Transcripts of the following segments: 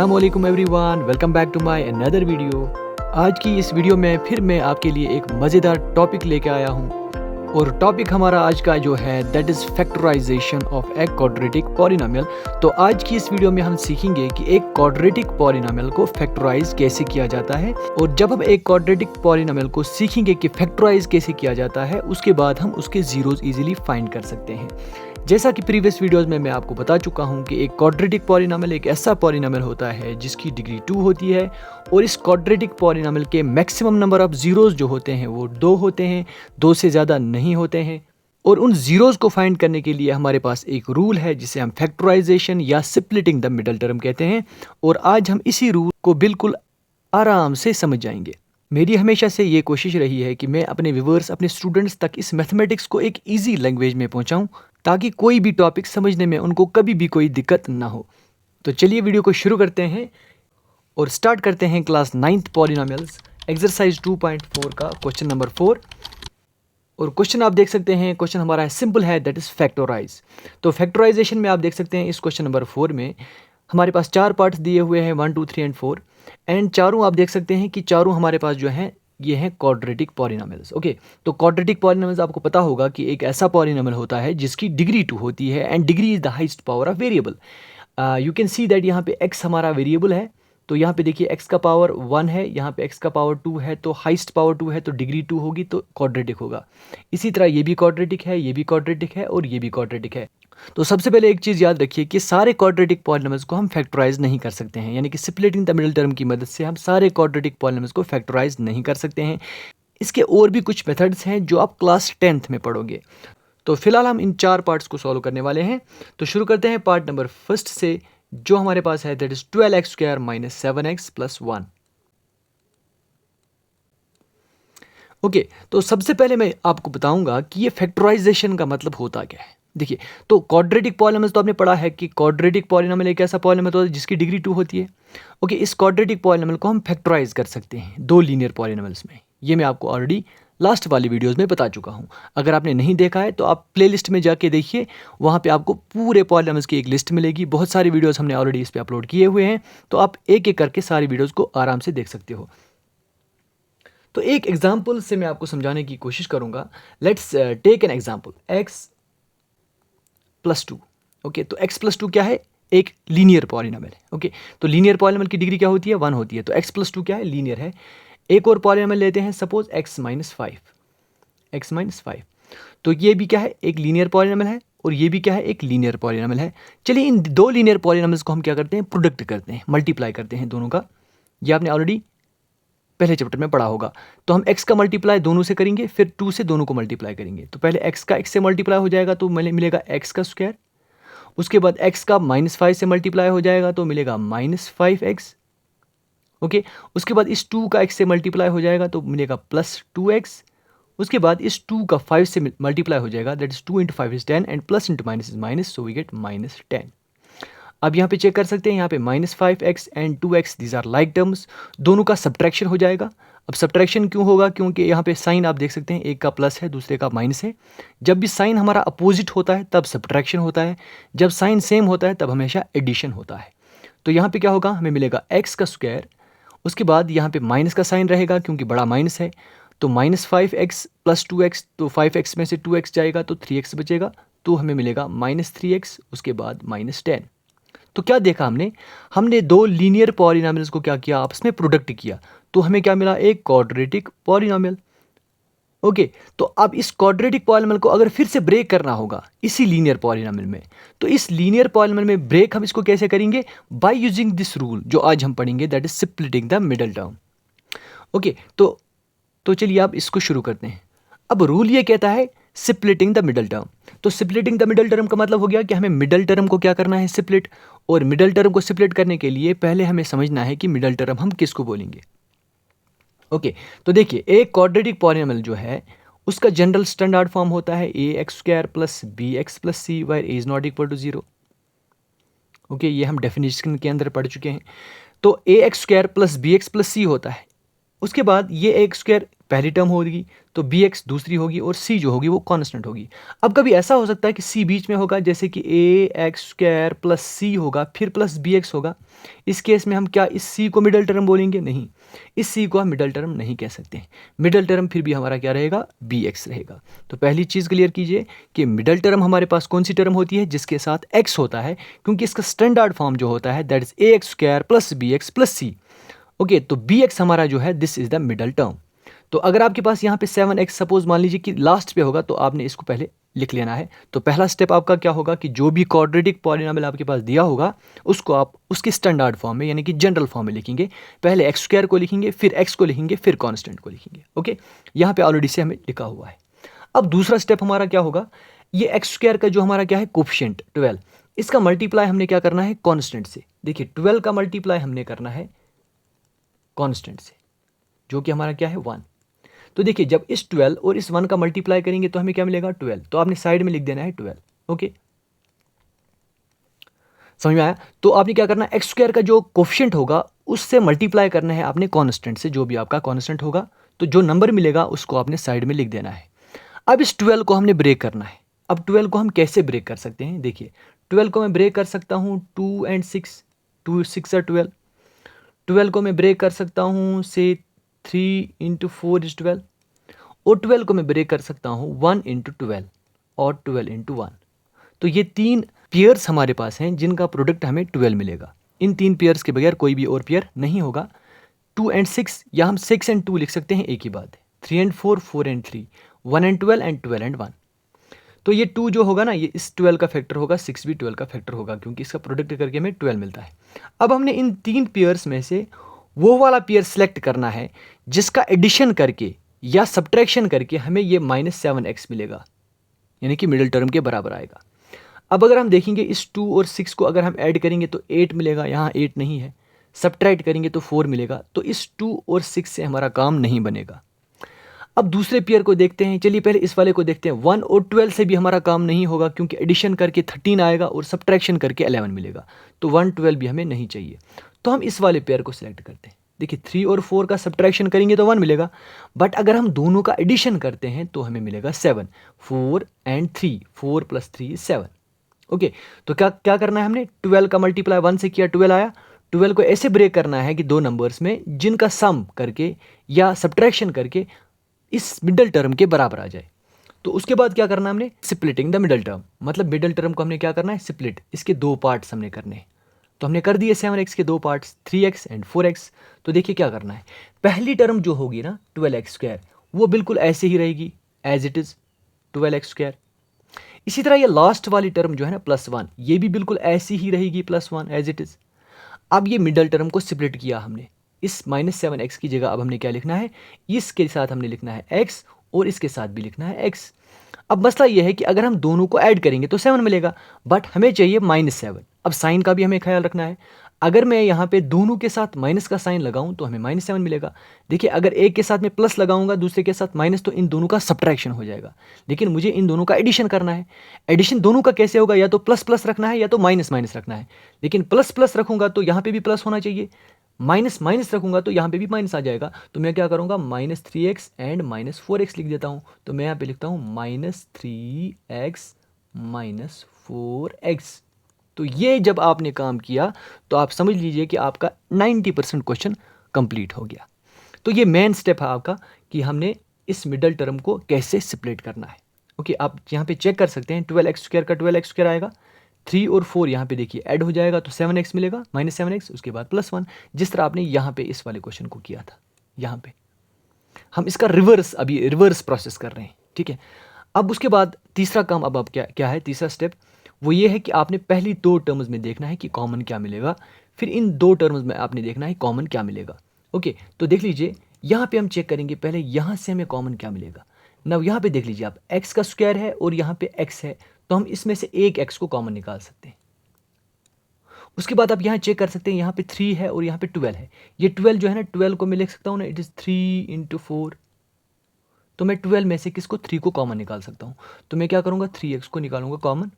अस्सलाम वालेकुम everyone, welcome back to my another video. आज की इस वीडियो में फिर मैं आपके लिए एक मज़ेदार टॉपिक लेके आया हूँ और टॉपिक हमारा आज का जो है that is factorisation of a quadratic polynomial. तो आज की इस वीडियो में हम सीखेंगे कि एक क्वाड्रेटिक पॉलिनोमियल को फैक्टराइज कैसे किया जाता है, और जब हम एक क्वाड्रेटिक पॉलिनोमियल को सीखेंगे कि फैक्टराइज कैसे किया जाता है, उसके बाद हम उसके जीरोज इजीली फाइंड कर सकते हैं। जैसा कि प्रीवियस वीडियोस में मैं आपको बता चुका हूं कि एक क्वाड्रेटिक पॉलिनोमियल एक ऐसा पॉलिनोमियल होता है जिसकी डिग्री 2 होती है, और इस क्वाड्रेटिक पॉलिनोमियल के मैक्सिमम नंबर ऑफ जीरोस जो होते हैं वो 2 होते हैं, 2 से ज़्यादा नहीं होते हैं। और उन जीरोस को फाइंड करने के लिए हमारे पास एक रूल है जिसे हम फैक्टराइजेशन या स्प्लिटिंग द मिडल टर्म कहते हैं, और आज हम इसी रूल को बिल्कुल आराम से समझ जाएंगे। मेरी हमेशा से ये कोशिश रही है कि मैं अपने व्यूअर्स, अपने स्टूडेंट्स तक इस मैथमेटिक्स को एक ईजी लैंग्वेज में पहुंचाऊं, ताकि कोई भी टॉपिक समझने में उनको कभी भी कोई दिक्कत ना हो। तो चलिए वीडियो को शुरू करते हैं और स्टार्ट करते हैं क्लास 9th पॉलिनोमियल्स एक्सरसाइज 2.4 का क्वेश्चन नंबर 4। और क्वेश्चन आप देख सकते हैं, क्वेश्चन हमारा सिंपल है, दैट इज़ फैक्टराइज। तो फैक्टराइजेशन में आप देख सकते हैं इस क्वेश्चन नंबर 4 में हमारे पास 4 पार्ट्स दिए हुए हैं, 1 2 3 एंड 4, एंड चारों आप देख सकते हैं कि चारों हमारे पास जो हैं ये हैं क्वाड्रेटिक पॉलिनोमियल्स। ओके, तो क्वाड्रेटिक पॉलिनोमियल्स आपको पता होगा कि एक ऐसा पॉलिनोमियल होता है जिसकी डिग्री 2 होती है, and degree is the highest power of variable. You can see that यहाँ पे x हमारा वेरिएबल है, तो यहाँ पे देखिए x का पावर 1 है, यहाँ पे x का पावर 2 है, तो हाईएस्ट पावर 2 है तो डिग्री 2 होगी, तो क्वाड्रेटिक होगा। इसी तरह ये भी क्वाड्रेटिक है, ये भी क्वाड्रेटिक है, और ये भी क्वाड्रेटिक है। तो सबसे पहले एक चीज़ याद रखिए कि सारे क्वाड्रेटिक पॉलिनोमियल्स को हम फैक्टराइज नहीं कर सकते हैं, यानी कि स्प्लिटिंग द मिडिल टर्म की मदद से हम सारे क्वाड्रेटिक पॉलिनोमियल्स को फैक्टराइज नहीं कर सकते हैं। इसके और भी कुछ मेथड्स हैं जो आप क्लास 10th में पढ़ोगे। तो फिलहाल हम इन 4 पार्ट्स को सॉल्व करने वाले हैं। तो शुरू करते हैं पार्ट नंबर फर्स्ट से, जो हमारे पास है that is 12x² - 7x + 1। Okay, तो सबसे पहले मैं आपको बताऊंगा कि ये फैक्टराइजेशन का मतलब होता क्या है। देखिए, तो क्वाड्रेटिक पॉलिनोमियल तो आपने पढ़ा है कि क्वाड्रेटिक पॉलिनोमियल एक ऐसा पॉलिनोमियल होता है जिसकी डिग्री 2 होती है। ओके, इस क्वाड्रेटिक पॉलिनोमियल को हम फैक्टराइज कर सकते हैं 2 लीनियर पॉलिनोमियल्स में। ये मैं आपको ऑलरेडी लास्ट वाली वीडियोस में बता चुका हूँ। अगर आपने नहीं देखा है तो आप प्लेलिस्ट में जाके देखिए, वहाँ पे आपको पूरे पॉलिनोमियल्स की एक लिस्ट मिलेगी। बहुत सारी वीडियोस हमने ऑलरेडी इस पर अपलोड किए हुए हैं, तो आप एक एक करके सारी वीडियोज़ को आराम से देख सकते हो। तो एक एग्जाम्पल से मैं आपको समझाने की कोशिश करूँगा। Let's take an example x + 2। Okay, तो x + 2 क्या है? एक लीनियर पॉलिनोमियल है। ओके, तो लीनियर पॉलिनोमियल की डिग्री क्या होती है? 1 होती है। तो x + 2 क्या है? लीनियर है। एक और पॉलिनोमियल लेते हैं, सपोज x - 5। x - 5, तो ये भी क्या है? एक लीनियर पॉलिनोमियल है, और ये भी क्या है? एक लीनियर पॉलिनोमियल है। चलिए इन 2 लीनियर पॉलिनोमियल्स को हम क्या करते हैं? प्रोडक्ट करते हैं, मल्टीप्लाई करते हैं दोनों का। ये आपने ऑलरेडी पहले चैप्टर में पढ़ा होगा। तो हम x का मल्टीप्लाई दोनों से करेंगे, फिर 2 से दोनों को मल्टीप्लाई करेंगे। तो पहले x का x से मल्टीप्लाई हो जाएगा तो मिलेगा x²। उसके बाद x का -5 से मल्टीप्लाई हो जाएगा तो मिलेगा -5x। ओके, उसके बाद इस 2 का x से मल्टीप्लाई हो जाएगा तो मिलेगा +2x। उसके बाद इस 2 का 5 से मल्टीप्लाई हो जाएगा, that is 2 × 5 = 10, and plus into minus is minus, so we get -10। अब यहाँ पे चेक कर सकते हैं, यहाँ पे -5x and 2x these are like terms, दोनों का सब्ट्रैक्शन हो जाएगा। अब सब्ट्रैक्शन क्यों होगा? क्योंकि यहाँ पे साइन आप देख सकते हैं, एक का प्लस है, दूसरे का माइनस है। जब भी साइन हमारा अपोजिट होता है तब सब्ट्रैक्शन होता है, जब साइन सेम होता है तब हमेशा एडिशन होता है। तो यहाँ पे क्या होगा? हमें मिलेगा x²। उसके बाद यहाँ पे माइनस का साइन रहेगा क्योंकि बड़ा माइनस है, तो -5x + 2x, तो 5x में से 2x जाएगा तो 3x बचेगा, तो हमें मिलेगा -3x। उसके बाद -10। तो क्या देखा हमने 2 लीनियर पॉलिनोमियल्स को क्या किया? आपस में प्रोडक्ट किया, तो हमें क्या मिला? एक क्वाड्रेटिक पॉलिनोमियल। ओके, तो अब इस क्वाड्रेटिक पॉलिनोमियल को अगर फिर से ब्रेक करना होगा इसी लीनियर पॉलिनोमियल में, तो इस लीनियर पॉलिनोमियल में ब्रेक हम इसको कैसे करेंगे? बाय यूजिंग दिस रूल जो आज हम पढ़ेंगे, that is splitting the middle term. Okay, तो चलिए आप इसको शुरू करते हैं। अब रूल ये कहता है स्प्लिटिंग द मिडल टर्म। तो स्प्लिटिंग द मिडल टर्म का मतलब हो गया कि हमें मिडल टर्म को क्या करना है? स्प्लिट। और मिडल टर्म को स्प्लिट करने के लिए पहले हमें समझना है कि मिडल टर्म हम किसको बोलेंगे। ओके, तो देखिए एक क्वाड्रेटिक पॉलिनोमियल जो है उसका जनरल स्टैंडर्ड फॉर्म होता है ax² + bx + c where a is not equal to 0। Okay, ये हम डेफिनेशन के अंदर पढ़ चुके हैं। तो ax² + bx + c होता है। उसके बाद ये ax² पहली टर्म होगी, तो बी एक्स दूसरी होगी और सी जो होगी वो कांस्टेंट होगी। अब कभी ऐसा हो सकता है कि सी बीच में होगा, जैसे कि ए एक्स स्क्वायर प्लस सी होगा फिर प्लस बी एक्स होगा। इस केस में हम क्या इस सी को मिडल टर्म बोलेंगे? नहीं, इस सी को हम मिडल टर्म नहीं कह सकते हैं। मिडल टर्म फिर भी हमारा क्या रहेगा? बी एक्स रहेगा। तो पहली चीज़ क्लियर कीजिए कि मिडल टर्म हमारे पास कौन सी टर्म होती है? जिसके साथ एक्स होता है, क्योंकि इसका स्टैंडर्ड फॉर्म जो होता है that is a x square plus b x plus c. Okay, तो बी एक्स हमारा जो है this is the middle term. तो अगर आपके पास यहाँ पे 7x सपोज मान लीजिए कि लास्ट पे होगा, तो आपने इसको पहले लिख लेना है। तो पहला स्टेप आपका क्या होगा कि जो भी क्वाड्रेटिक पॉलिनॉमियल आपके पास दिया होगा उसको आप उसके स्टैंडर्ड फॉर्म में यानी कि जनरल फॉर्म में लिखेंगे। पहले एक्स स्क्वायर को लिखेंगे, फिर एक्स को लिखेंगे, फिर कांस्टेंट को लिखेंगे। ओके, यहाँ पे ऑलरेडी से हमें लिखा हुआ है। अब दूसरा स्टेप हमारा क्या होगा? ये एक्स स्क्वायर का जो हमारा क्या है कोफिशिएंट 12, इसका मल्टीप्लाई हमने क्या करना है? कांस्टेंट से। देखिए 12 का मल्टीप्लाई हमने करना है कांस्टेंट से, जो कि हमारा क्या है 1। तो देखिए जब इस 12 और इस 1 का मल्टीप्लाई करेंगे तो हमें क्या मिलेगा? 12। तो आपने साइड में लिख देना है 12। ओके, समझ में आया? तो आपने क्या करना है? एक्स स्क्वायर का जो कोफिशिएंट होगा उससे मल्टीप्लाई करना है आपने कांस्टेंट से, जो भी आपका कांस्टेंट होगा। तो जो नंबर मिलेगा उसको आपने साइड में लिख देना है। अब इस 12 को हमने ब्रेक करना है। अब 12 को हम कैसे ब्रेक कर सकते हैं? देखिए 12 को मैं ब्रेक कर सकता हूँ 2 and 6, 2 6 are 12। 12 को मैं ब्रेक कर सकता हूँ से 3 into 4 is 12, और 12 को मैं ब्रेक कर सकता हूँ 1 into 12 और 12 into 1। तो ये तीन पेयर्स हमारे पास हैं जिनका प्रोडक्ट हमें 12 मिलेगा। इन तीन पेयर्स के बगैर कोई भी और पेयर नहीं होगा। 2 and 6, या हम 6 and 2 लिख सकते हैं, एक ही बात है। 3 and 4, 4 and 3, 1 and 12 and 12 and 1। तो ये 2 जो होगा ना, ये इस 12 का फैक्टर होगा, 6 भी 12 का फैक्टर होगा, क्योंकि इसका प्रोडक्ट करके हमें 12 मिलता है। अब हमने इन तीन पेयर्स में से वो वाला पेयर सेलेक्ट करना है जिसका एडिशन करके या सब्ट्रैक्शन करके हमें ये -7x मिलेगा, यानी कि मिडिल टर्म के बराबर आएगा। अब अगर हम देखेंगे इस 2 और 6 को अगर हम ऐड करेंगे तो 8 मिलेगा, यहाँ 8 नहीं है। सब्ट्रैक्ट करेंगे तो 4 मिलेगा। तो इस 2 और 6 से हमारा काम नहीं बनेगा। अब दूसरे पेयर को देखते हैं। चलिए पहले इस वाले को देखते हैं। 1 और 12 से भी हमारा काम नहीं होगा, क्योंकि एडिशन करके 13 आएगा और सब्ट्रैक्शन करके 11 मिलेगा। तो 1 12 भी हमें नहीं चाहिए। तो हम इस वाले पेयर को सिलेक्ट करते हैं। देखिए 3 और 4 का सब्ट्रैक्शन करेंगे तो 1 मिलेगा, बट अगर हम दोनों का एडिशन करते हैं तो हमें मिलेगा 7। 4 and 3, 4 + 3 = 7। ओके, तो क्या क्या करना है हमने? 12 का मल्टीप्लाई 1 से किया, 12 आया। 12 को ऐसे ब्रेक करना है कि दो नंबर्स में जिनका सम करके या सब्ट्रैक्शन करके इस मिडल टर्म के बराबर आ जाए। तो उसके बाद क्या करना है हमने? Splitting the middle term. मतलब मिडल टर्म को हमने क्या करना है? स्प्लिट। इसके दो पार्ट्स हमने करने हैं। तो हमने कर दिए 7x के दो पार्ट्स, 3x and 4x। तो देखिए क्या करना है। पहली टर्म जो होगी ना 12x², वो बिल्कुल ऐसे ही रहेगी एज इट इज 12x²। इसी तरह ये लास्ट वाली टर्म जो है ना +1, ये भी बिल्कुल ऐसी ही रहेगी +1 एज इट इज। अब ये मिडल टर्म को स्प्लिट किया हमने। इस -7x की जगह अब हमने क्या लिखना है? इसके साथ हमने लिखना है x और इसके साथ भी लिखना है x। अब मसला यह है कि अगर हम दोनों को ऐड करेंगे तो 7 मिलेगा, बट हमें चाहिए -7। अब साइन का भी हमें ख्याल रखना है। अगर मैं यहाँ पे दोनों के साथ माइनस का साइन लगाऊं तो हमें -7 मिलेगा। देखिए अगर एक के साथ में प्लस लगाऊंगा, दूसरे के साथ माइनस, तो इन दोनों का सब्ट्रैक्शन हो जाएगा। लेकिन मुझे इन दोनों का एडिशन करना है। एडिशन दोनों का कैसे होगा? या तो प्लस प्लस रखना है या तो माइनस माइनस रखना है। लेकिन प्लस प्लस रखूंगा तो यहाँ पे भी प्लस होना चाहिए, माइनस माइनस रखूंगा तो यहाँ पे भी माइनस आ जाएगा। तो मैं क्या करूँगा? -3x एंड -4x लिख देता हूँ। तो मैं यहाँ पे लिखता हूँ -3x -4x। तो ये जब आपने काम किया तो आप समझ लीजिए कि आपका 90% क्वेश्चन कंप्लीट हो गया। तो ये मेन स्टेप है आपका कि हमने इस मिडल टर्म को कैसे स्प्लिट करना है। ओके, आप यहाँ पे चेक कर सकते हैं। 12x² का 12x² आएगा, 3 और 4 यहाँ पे देखिए ऐड हो जाएगा तो 7x मिलेगा, -7x, उसके बाद +1, जिस तरह आपने यहाँ पे इस वाले क्वेश्चन को किया था। यहाँ पे हम इसका अभी रिवर्स प्रोसेस कर रहे हैं, ठीक है। अब उसके बाद तीसरा काम अब क्या क्या है? तीसरा स्टेप वो ये है कि आपने पहली दो टर्म्स में देखना है कि कॉमन क्या मिलेगा, फिर इन दो टर्म्स में आपने देखना है कॉमन क्या मिलेगा। ओके, तो देख लीजिए यहाँ पे हम चेक करेंगे पहले यहाँ से हमें कॉमन क्या मिलेगा। ना यहाँ पे देख लीजिए आप, x का स्क्वायर है और यहाँ पे x है, तो हम इसमें से एक x को कॉमन निकाल सकते हैं। उसके बाद आप यहाँ चेक कर सकते हैं, यहाँ पे 3 है और यहाँ पे 12 है। ये 12 जो है ना, 12 को मैं लिख सकता हूँ ना, इट इज़ 3 × 4। तो मैं 12 में से किसको? 3 को कॉमन निकाल सकता हूँ। तो मैं क्या करूँगा? 3x को निकालूंगा कॉमन।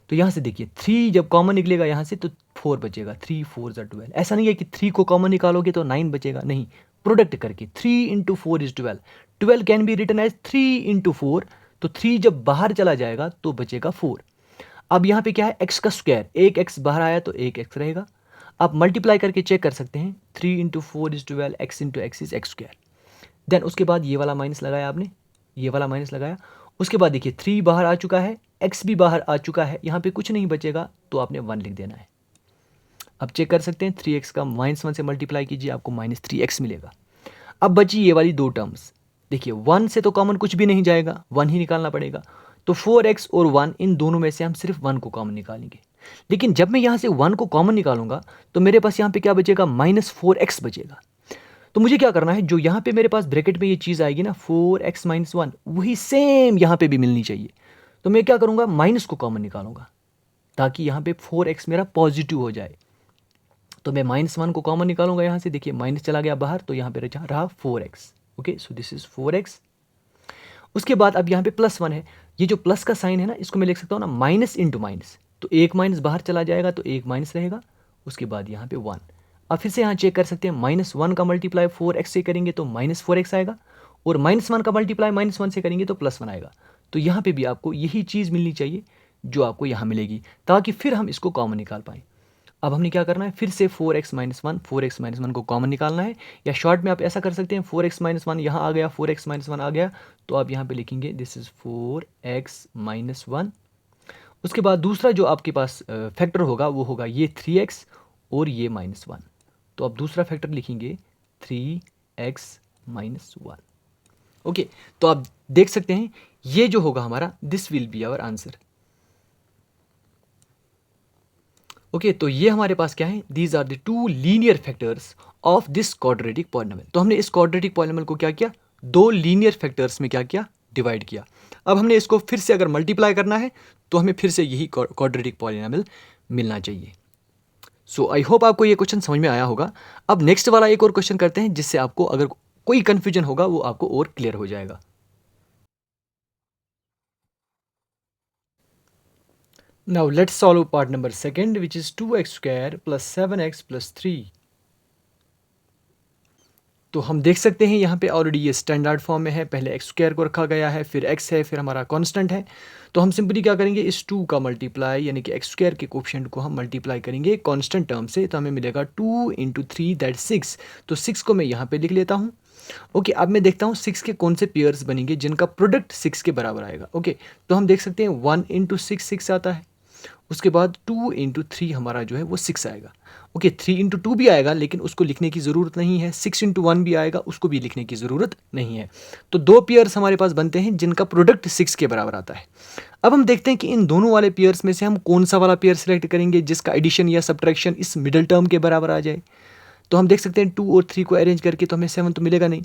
तो यहाँ से देखिए 3 जब कॉमन निकलेगा यहाँ से तो 4 बचेगा, 3 4 = 12। ऐसा नहीं है कि 3 को कॉमन निकालोगे तो 9 बचेगा, नहीं, प्रोडक्ट करके 3 into 4 is 12, 12 can be written as 3 into 4, तो 3 जब बाहर चला जाएगा तो बचेगा 4। अब यहाँ पे क्या है, x का स्क्वायर, एक x बाहर आया तो एक x रहेगा। आप मल्टीप्लाई करके चेक कर सकते हैं, 3 into 4 is 12, x into x is x square. Then उसके बाद ये वाला माइनस लगाया आपने, ये वाला माइनस लगाया, उसके बाद देखिए 3 बाहर आ चुका है, x भी बाहर आ चुका है, यहाँ पे कुछ नहीं बचेगा तो आपने 1 लिख देना है। अब चेक कर सकते हैं, 3x का -1 से मल्टीप्लाई कीजिए, आपको -3x मिलेगा। अब बची ये वाली दो टर्म्स, देखिए 1 से तो कॉमन कुछ भी नहीं जाएगा, 1 ही निकालना पड़ेगा, तो 4x और 1 इन दोनों में से हम सिर्फ 1 को कॉमन निकालेंगे। लेकिन जब मैं यहाँ से 1 को कॉमन निकालूंगा तो मेरे पास यहाँ पे क्या बचेगा, -4x बचेगा। तो मुझे क्या करना है, जो यहाँ पे मेरे पास ब्रैकेट में ये चीज़ आएगी ना 4x - 1, वही सेम यहाँ पे भी मिलनी चाहिए। तो मैं क्या करूँगा, माइनस को कॉमन निकालूंगा ताकि यहाँ पे 4x मेरा पॉजिटिव हो जाए। तो मैं -1 को कॉमन निकालूंगा यहाँ से, देखिए माइनस चला गया बाहर तो यहाँ पे रहा 4x। Okay, so this is 4x। उसके बाद अब यहाँ पे +1 है, ये जो प्लस का साइन है ना, इसको मैं लिख सकता हूँ ना माइनस इंटू माइनस, तो एक माइनस बाहर चला जाएगा तो एक माइनस रहेगा, उसके बाद यहाँ पे 1। अब फिर से यहाँ चेक कर सकते हैं, -1 का मल्टीप्लाई 4x से करेंगे तो -4x आएगा, और -1 का मल्टीप्लाई -1 से करेंगे तो +1 आएगा। तो यहाँ पे भी आपको यही चीज़ मिलनी चाहिए जो आपको यहाँ मिलेगी, ताकि फिर हम इसको कॉमन निकाल पाएँ। अब हमने क्या करना है, फिर से 4x - 1, 4x - 1 को कॉमन निकालना है, या शॉर्ट में आप ऐसा कर सकते हैं, 4x - 1 यहाँ आ गया, 4x - 1 आ गया, तो आप यहाँ पे लिखेंगे दिस इज 4x - 1। उसके बाद दूसरा जो आपके पास फैक्टर होगा वो होगा ये 3x और ये -1, तो आप दूसरा फैक्टर लिखेंगे 3x - 1। ओके, तो आप देख सकते हैं ये जो होगा हमारा, this will be our answer. Okay, तो ये हमारे पास क्या है, these are the 2 linear factors of this quadratic polynomial. तो हमने इस क्वाड्रेटिक पॉलिनोमियल को क्या किया, 2 लीनियर फैक्टर्स में क्या किया, डिवाइड किया। अब हमने इसको फिर से अगर मल्टीप्लाई करना है तो हमें फिर से यही क्वाड्रेटिक पॉलिनोमियल मिलना चाहिए। सो आई होप आपको ये क्वेश्चन समझ में आया होगा। अब नेक्स्ट वाला एक और क्वेश्चन करते हैं, जिससे आपको अगर कोई कंफ्यूजन होगा वो आपको और क्लियर हो जाएगा। Now let's solve part number 2, which is 2x square plus 7x plus 3। तो हम देख सकते हैं यहाँ पे ऑलरेडी ये स्टैंडर्ड फॉर्म में है, पहले एक्स स्क्वायर को रखा गया है, फिर एक्स है, फिर हमारा कांस्टेंट है। तो हम सिंपली क्या करेंगे, इस 2 का मल्टीप्लाई यानी कि एक्स स्क्वायर के कोफिशिएंट को हम मल्टीप्लाई करेंगे कांस्टेंट टर्म से, तो हमें मिलेगा 2 × 3 दैट 6। तो 6 को मैं यहाँ पे लिख लेता हूँ। ओके, अब मैं देखता हूँ 6 के कौन से पेयर्स बनेंगे जिनका प्रोडक्ट 6 के बराबर आएगा। ओके, तो हम देख सकते हैं 1 × 6 6 आता है, उसके बाद 2 × 3 हमारा जो है वो 6 आएगा। ओके, 3 × 2 भी आएगा लेकिन उसको लिखने की ज़रूरत नहीं है, 6 × 1 भी आएगा, उसको भी लिखने की ज़रूरत नहीं है। तो 2 पेयर्स हमारे पास बनते हैं जिनका प्रोडक्ट 6 के बराबर आता है। अब हम देखते हैं कि इन दोनों वाले पेयर्स में से हम कौन सा वाला पेयर सेलेक्ट करेंगे जिसका एडिशन या सब्ट्रैक्शन इस मिडल टर्म के बराबर आ जाए। तो हम देख सकते हैं 2 और 3 को अरेंज करके तो हमें 7 तो मिलेगा नहीं,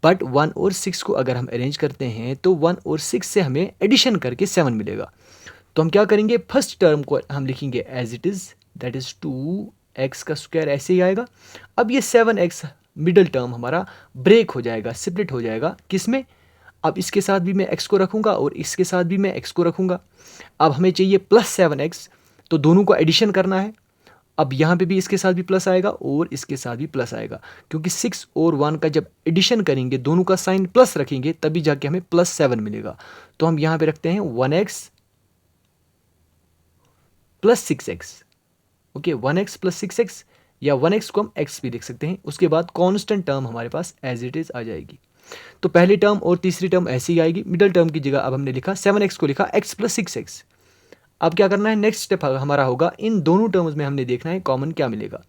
बट 1 और 6 को अगर हम अरेंज करते हैं तो 1 और 6 से हमें एडिशन करके 7 मिलेगा। तो हम क्या करेंगे, फर्स्ट टर्म को हम लिखेंगे as it is, that is 2x का स्क्वायर, ऐसे ही आएगा। अब ये 7x मिडल टर्म हमारा ब्रेक हो जाएगा, स्प्लिट हो जाएगा, किस में, अब इसके साथ भी मैं x को रखूँगा और इसके साथ भी मैं x को रखूँगा। अब हमें चाहिए +7x, तो दोनों को एडिशन करना है। अब यहाँ पे भी इसके साथ भी प्लस आएगा और इसके साथ भी प्लस आएगा, क्योंकि 6 और 1 का जब एडिशन करेंगे, दोनों का साइन प्लस रखेंगे, तभी जाके हमें +7 मिलेगा। तो हम यहाँ पे रखते हैं 1x + 6x। Okay, 1x + 6x, या 1x को हम x भी लिख सकते हैं। उसके बाद कांस्टेंट टर्म हमारे पास एज इट इज़ आ जाएगी। तो पहली टर्म और तीसरी टर्म ऐसी ही आएगी, मिडल टर्म की जगह अब हमने लिखा 7x को लिखा x + 6x। अब क्या करना है, नेक्स्ट स्टेप हमारा होगा, इन दोनों टर्म्स में हमने देखना है कॉमन क्या मिलेगा।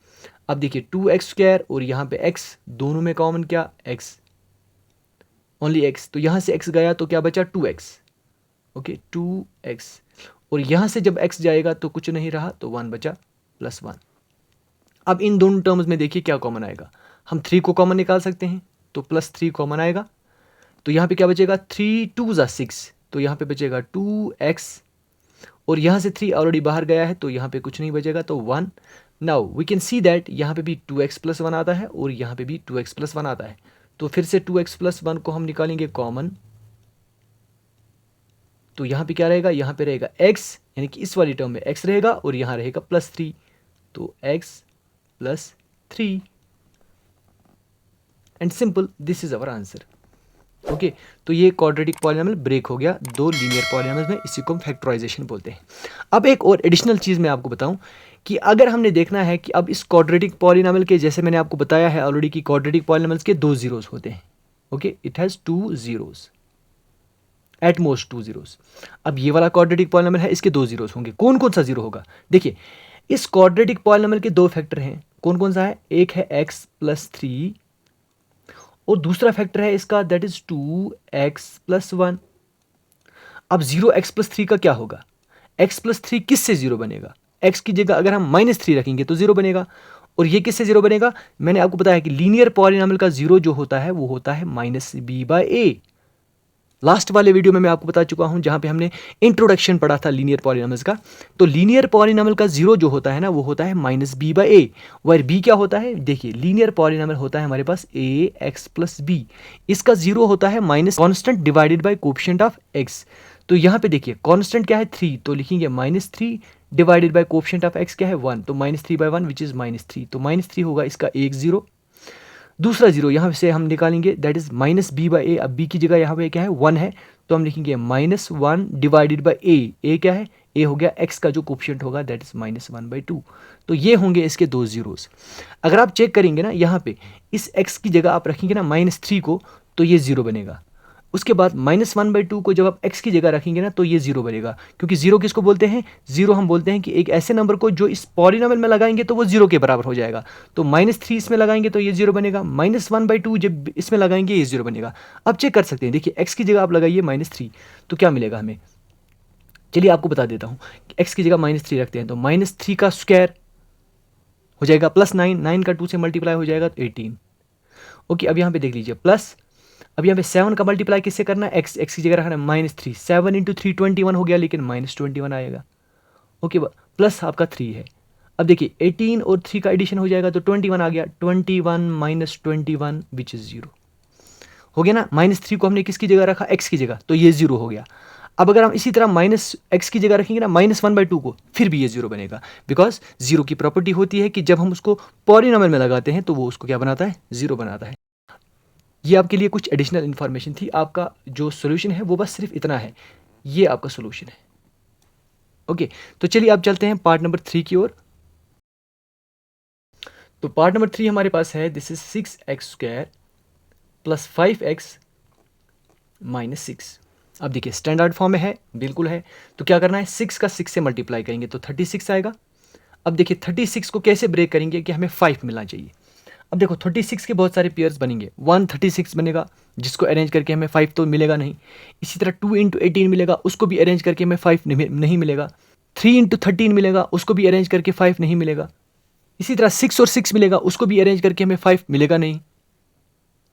अब देखिए 2x² और यहाँ पे x, दोनों में कॉमन क्या, x, ओनली x, तो यहाँ से x गया तो क्या बचा 2x। ओके, 2x, और यहाँ से जब x जाएगा तो कुछ नहीं रहा, तो 1 बचा +1। अब इन दोनों टर्म्स में देखिए क्या कॉमन आएगा, हम 3 को कॉमन निकाल सकते हैं, तो +3 कॉमन आएगा, तो यहाँ पे क्या बचेगा, 3 × 2 = 6, तो यहाँ पे बचेगा 2x, और यहाँ से 3 ऑलरेडी बाहर गया है तो यहाँ पे कुछ नहीं बचेगा, तो 1। Now we can see that यहाँ पे भी 2x + 1 आता है और यहाँ पे भी 2x + 1 आता है, तो फिर से 2x + 1 को हम निकालेंगे कॉमन, तो यहाँ पे क्या रहेगा, यहाँ पे रहेगा x, यानी कि इस वाली टर्म में x रहेगा और यहाँ रहेगा +3, तो x + 3। And simple, this is our answer. Okay, तो ये क्वाड्रेटिक पॉलिनॉमियल ब्रेक हो गया दो लीनियर पॉलिनॉमियल्स में, इसी को हम फैक्टराइजेशन बोलते हैं। अब एक और एडिशनल चीज़ मैं आपको बताऊं कि अगर हमने देखना है कि अब इस क्वाड्रेटिक पॉलिनॉमियल के, जैसे मैंने आपको बताया है ऑलरेडी कि क्वाड्रेटिक पॉलिनॉमियल्स के दो जीरोस होते हैं। Okay, it has two zeros, at most two zeros. अब ये वाला क्वाड्रेटिक पॉलिनॉमियल है, इसके दो जीरोस होंगे। कौन कौन सा जीरो होगा? देखिए, इस क्वाड्रेटिक पॉलिनॉमियल के दो फैक्टर हैं। कौन कौन सा है? एक है x+3 और दूसरा फैक्टर है इसका, दैट इज 2x+1। अब 0x+3 का क्या होगा? x+3 किससे जीरो बनेगा? x की जगह अगर हम -3 रखेंगे तो जीरो बनेगा। और ये किससे जीरो बनेगा? मैंने आपको बताया कि लीनियर पॉलिनॉमियल का जीरो जो होता है वो होता है -b/a। लास्ट वाले वीडियो में मैं आपको बता चुका हूं, जहां पे हमने इंट्रोडक्शन पढ़ा था लीनियर पॉलिनॉमियल्स का। तो लीनियर पॉलिनॉमियल का जीरो जो होता है ना, वो होता है -b/a। वह b क्या होता है? देखिए, लीनियर पॉलिनॉमियल होता है हमारे पास ax+b, इसका जीरो होता है minus constant divided by coefficient of x। तो यहाँ पे देखिए कॉन्स्टेंट क्या है? 3, तो लिखेंगे -3 divided by coefficient of x क्या है? 1, तो -3/1 विच इज -3, तो -3 होगा इसका एक जीरो। दूसरा जीरो यहाँ से हम निकालेंगे, दैट इज -b/a। अब b की जगह यहाँ पे क्या है? 1 है, तो हम लिखेंगे -1 डिवाइडेड बाय a क्या है? a हो गया x का जो कोफिशिएंट होगा, दैट इज -1/2। तो ये होंगे इसके दो जीरोस। अगर आप चेक करेंगे ना, यहाँ पे इस x की जगह आप रखेंगे ना -3 को, तो ये जीरो बनेगा। उसके बाद -1/2 को जब आप x की जगह रखेंगे ना, तो ये जीरो बनेगा। क्योंकि जीरो किसको बोलते हैं? जीरो हम बोलते हैं कि एक ऐसे नंबर को जो इस पॉलिनॉमियल में लगाएंगे तो वो जीरो के बराबर हो जाएगा। तो -3 इसमें लगाएंगे तो ये जीरो बनेगा, -1/2 जब इसमें लगाएंगे ये जीरो बनेगा। अब चेक कर सकते हैं, देखिए x की जगह आप लगाइए -3, तो क्या मिलेगा हमें? चलिए आपको बता देता हूँ। x की जगह -3 रखते हैं, तो -3 का स्क्वायर हो जाएगा +9, 9 का 2 से मल्टीप्लाई हो जाएगा तो 18। ओके, अब यहाँ पे देख लीजिए प्लस, अब यहाँ पे 7 का मल्टीप्लाई किससे करना है? x की जगह रखना है -3, 7 × 3 21 हो गया, लेकिन -21 आएगा। ओके, प्लस आपका 3 है। अब देखिए 18 और 3 का एडिशन हो जाएगा तो 21 आ गया, 21 - 21 विच इज 0 हो गया ना। -3 को हमने किसकी जगह रखा? x की जगह, तो ये 0 हो गया। अब अगर हम इसी तरह -x की जगह रखेंगे ना -1/2 को, फिर भी ये 0 बनेगा। बिकॉज 0 की प्रॉपर्टी होती है कि जब हम उसको पॉलिनॉमियल में लगाते हैं तो वो उसको क्या बनाता है? 0 बनाता है। ये आपके लिए कुछ एडिशनल इन्फॉर्मेशन थी। आपका जो सोल्यूशन है वो बस सिर्फ इतना है, ये आपका सोल्यूशन है। ओके, तो चलिए अब चलते हैं पार्ट नंबर 3 की ओर। तो पार्ट नंबर 3 हमारे पास है, दिस इज 6x² + 5x - 6। अब देखिए स्टैंडर्ड फॉर्म में है, बिल्कुल है। तो क्या करना है? 6 का 6 से मल्टीप्लाई करेंगे तो 36 आएगा। अब देखिए 36 को कैसे ब्रेक करेंगे कि हमें 5 मिलना चाहिए। अब देखो 36 के बहुत सारे पेयर्स बनेंगे, 136 बनेगा, जिसको अरेंज करके हमें 5 तो मिलेगा नहीं। इसी तरह 2 × 18 मिलेगा, उसको भी अरेंज करके हमें 5 नहीं मिलेगा। 3 × 13 मिलेगा, उसको भी अरेंज करके 5 नहीं मिलेगा। इसी तरह 6 और 6 मिलेगा, उसको भी अरेंज करके हमें 5 मिलेगा नहीं।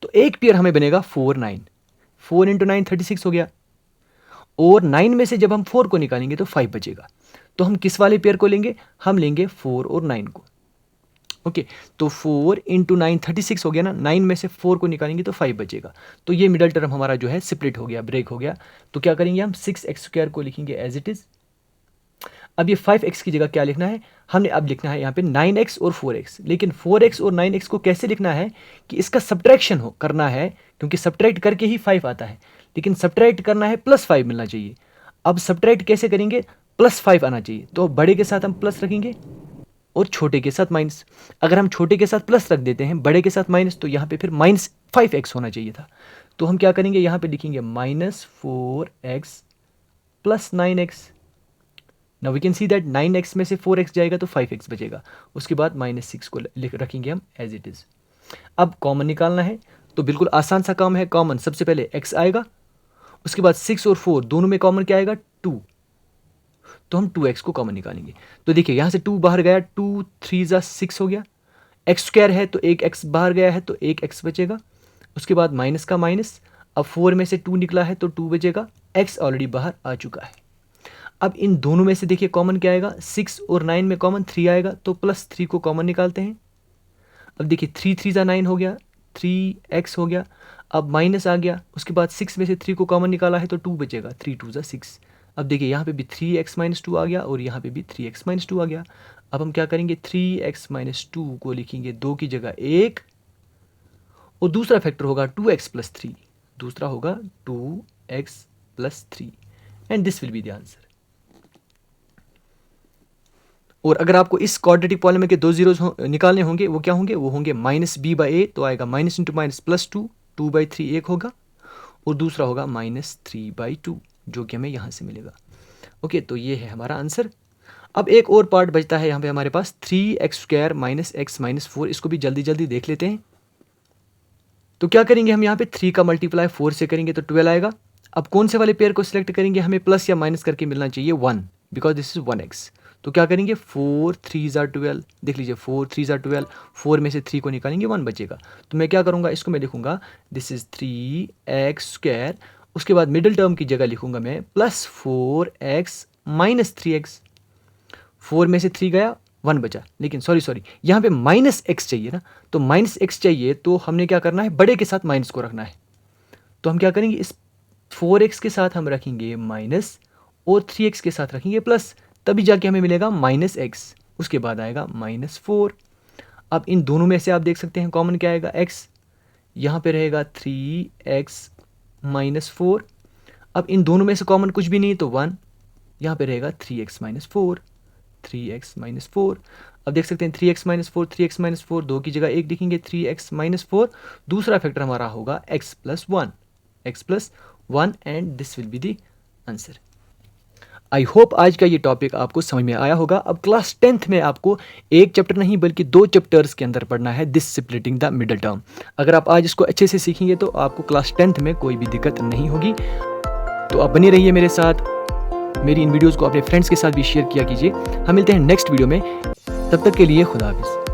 तो एक पेयर हमें बनेगा 4 9, 4 × 9 36 हो गया। और 9 में से जब हम 4 को निकालेंगे तो 5 बचेगा। तो हम किस वाले पेयर को लेंगे? हम लेंगे 4 और 9 को। ओके, तो 4 × 9 36 हो गया ना, 9 में से 4 को निकालेंगे तो 5 बचेगा। तो ये मिडल टर्म हमारा जो है स्प्लिट हो गया, ब्रेक हो गया। तो क्या करेंगे हम? 6x² को लिखेंगे एज इट इज। अब ये 5x की जगह क्या लिखना है? हमने अब लिखना है यहाँ पे 9x और 4x। लेकिन 4x और 9x को कैसे लिखना है कि इसका सब्ट्रैक्शन हो करना है, क्योंकि सब्ट्रैक्ट करके ही 5 आता है, लेकिन सब्ट्रैक्ट करना है +5 मिलना चाहिए। अब सब्ट्रैक्ट कैसे करेंगे? +5 आना चाहिए। तो बड़े के साथ हम प्लस रखेंगे और छोटे के साथ माइनस। अगर हम छोटे के साथ प्लस रख देते हैं, बड़े के साथ माइनस, तो यहाँ पे फिर -5x होना चाहिए था। तो हम क्या करेंगे? यहाँ पे लिखेंगे -4x + 9x। Now we can see that 9x में से 4x जाएगा तो 5x बचेगा। उसके बाद -6 को रखेंगे हम एज इट इज़। अब कॉमन निकालना है, तो बिल्कुल आसान सा काम है। कॉमन सबसे पहले x आएगा, उसके बाद 6 और 4 दोनों में कॉमन क्या आएगा? 2। तो हम 2x को कॉमन निकालेंगे। तो देखिए यहाँ से 2 बाहर गया, 2 3 = 6 हो गया। x² है तो एक x बाहर गया है तो एक x बचेगा। उसके बाद माइनस का माइनस, अब 4 में से 2 निकला है तो 2 बचेगा, x ऑलरेडी बाहर आ चुका है। अब इन दोनों में से देखिए कॉमन क्या आएगा? 6 और 9 में कॉमन 3 आएगा, तो +3 को कॉमन निकालते हैं। अब देखिए 3 3 = 9 हो गया, 3x हो गया। अब माइनस आ गया, उसके बाद 6 में से 3 को कॉमन निकाला है तो 2 बचेगा, 3 2 = 6। अब देखिए यहाँ पे भी 3x - 2 आ गया और यहाँ पे भी 3x - 2 आ गया। अब हम क्या करेंगे? 3x - 2 को लिखेंगे 2 की जगह 1 और दूसरा फैक्टर होगा 2x+3, दूसरा होगा 2x+3 and this will be the answer. और अगर आपको इस क्वाड्रेटिक पॉलिनॉमियल के दो जीरोस निकालने होंगे, वो क्या होंगे, वो होंगे -b/a, तो आएगा माइनस इंटू माइनस +2, 2/3 एक होगा, और दूसरा होगा -3/2 जो कि हमें यहाँ से मिलेगा। ओके, तो ये है हमारा आंसर। अब एक और पार्ट बचता है यहाँ पे हमारे पास 3x² - x - 4, इसको भी जल्दी जल्दी देख लेते हैं। तो क्या करेंगे हम यहाँ पे 3 का मल्टीप्लाई 4 से करेंगे तो 12 आएगा। अब कौन से वाले पेयर को सिलेक्ट करेंगे, हमें प्लस या माइनस करके मिलना चाहिए 1, बिकॉज दिस इज 1x। तो क्या करेंगे, 4 3 = 12, देख लीजिए 4 3 = 12, 4 में से 3 को निकालेंगे 1 बचेगा। तो मैं क्या करूँगा, इसको मैं लिखूँगा दिस इज 3x², उसके बाद मिडिल टर्म की जगह लिखूँगा मैं +4x - 3x। 4 में से 3 गया, 1 बचा, लेकिन सॉरी यहाँ पे -x चाहिए ना, तो -x चाहिए तो हमने क्या करना है, बड़े के साथ माइनस को रखना है। तो हम क्या करेंगे, इस 4x के साथ हम रखेंगे माइनस और 3x के साथ रखेंगे प्लस, तभी जाके हमें मिलेगा -x, उसके बाद आएगा -4। अब इन दोनों में से आप देख सकते हैं कॉमन क्या आएगा, x, यहाँ पे रहेगा 3x - 4। अब इन दोनों में से कॉमन कुछ भी नहीं तो 1, यहाँ पे रहेगा 3x - 4, 3x - 4। अब देख सकते हैं 3x - 4, 3x - 4, 2 की जगह 1 लिखेंगे, 3x - 4। दूसरा फैक्टर हमारा होगा x + 1 and this will be the answer. I hope आज का ये टॉपिक आपको समझ में आया होगा। अब क्लास 10th में आपको एक चैप्टर नहीं बल्कि 2 चैप्टर्स के अंदर पढ़ना है, this splitting the middle term. अगर आप आज इसको अच्छे से सीखेंगे तो आपको क्लास 10th में कोई भी दिक्कत नहीं होगी। तो आप बने रहिए मेरे साथ, मेरी इन वीडियोज़ को अपने फ्रेंड्स के साथ भी शेयर किया कीजिए। हम मिलते हैं नेक्स्ट वीडियो में, तब तक के लिए खुदा हाफिज़।